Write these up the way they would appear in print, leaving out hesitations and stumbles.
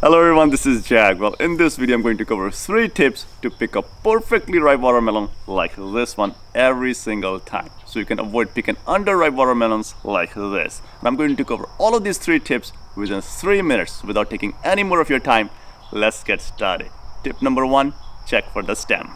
Hello everyone, this is Jag. Well, in this video I'm going to cover 3 tips to pick a perfectly ripe watermelon like this one every single time, so you can avoid picking underripe watermelons like this. And I'm going to cover all of these 3 tips within 3 minutes without taking any more of your time. Let's get started. Tip number 1, check for the stem.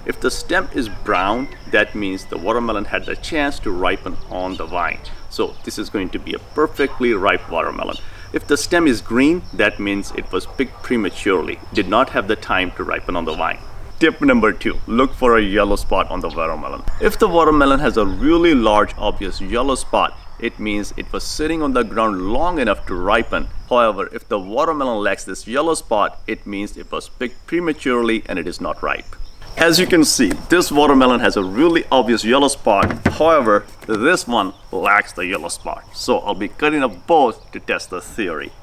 If the stem is brown, that means the watermelon had the chance to ripen on the vine. So this is going to be a perfectly ripe watermelon. If the stem is green, that means it was picked prematurely, did not have the time to ripen on the vine. Tip number 2, look for a yellow spot on the watermelon. If the watermelon has a really large obvious yellow spot, it means it was sitting on the ground long enough to ripen. However, if the watermelon lacks this yellow spot, it means it was picked prematurely and it is not ripe. As you can see, this watermelon has a really obvious yellow spot. However, this one lacks the yellow spot. So I'll be cutting up both to test the theory.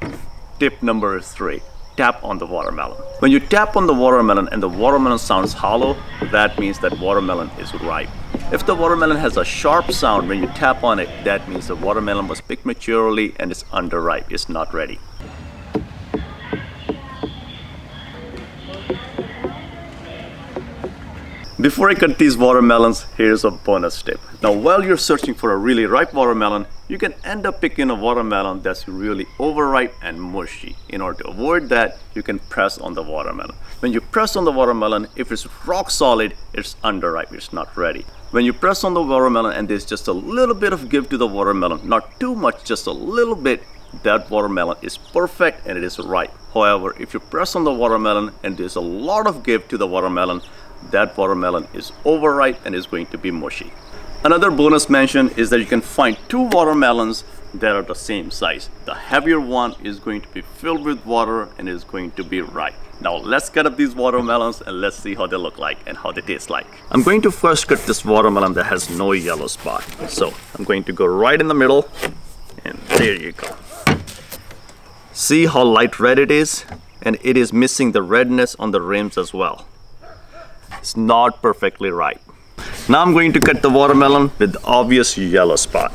Tip number 3, tap on the watermelon. When you tap on the watermelon and the watermelon sounds hollow, that means that watermelon is ripe. If the watermelon has a sharp sound when you tap on it, that means the watermelon was picked maturely and is underripe, it's not ready. Before I cut these watermelons, here's a bonus tip. Now, while you're searching for a really ripe watermelon, you can end up picking a watermelon that's really overripe and mushy. In order to avoid that, you can press on the watermelon. When you press on the watermelon, if it's rock solid, it's underripe, it's not ready. When you press on the watermelon and there's just a little bit of give to the watermelon, not too much, just a little bit, that watermelon is perfect and it is ripe. However, if you press on the watermelon and there's a lot of give to the watermelon, that watermelon is overripe and is going to be mushy. Another bonus mention is that you can find 2 watermelons that are the same size. The heavier one is going to be filled with water and is going to be ripe. Now let's cut up these watermelons and let's see how they look like and how they taste like. I'm going to first cut this watermelon that has no yellow spot. So I'm going to go right in the middle and there you go. See how light red it is? And it is missing the redness on the rims as well. It's not perfectly ripe. Now I'm going to cut the watermelon with the obvious yellow spot.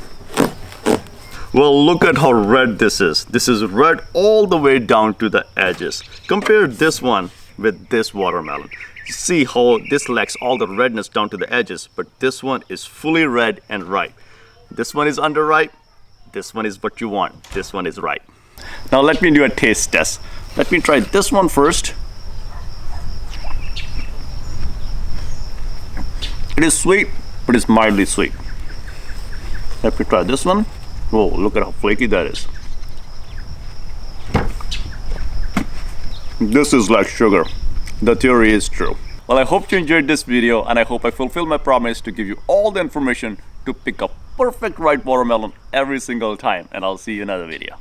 Well, look at how red this is. This is red all the way down to the edges. Compare this one with this watermelon. See how this lacks all the redness down to the edges, but this one is fully red and ripe. This one is underripe. This one is what you want. This one is ripe. Now let me do a taste test. Let me try this one first. It is sweet, but it's mildly sweet. Let me try this one. Oh, look at how flaky that is. This is like sugar. The theory is true. Well, I hope you enjoyed this video and I hope I fulfilled my promise to give you all the information to pick a perfect ripe watermelon every single time. And I'll see you in another video.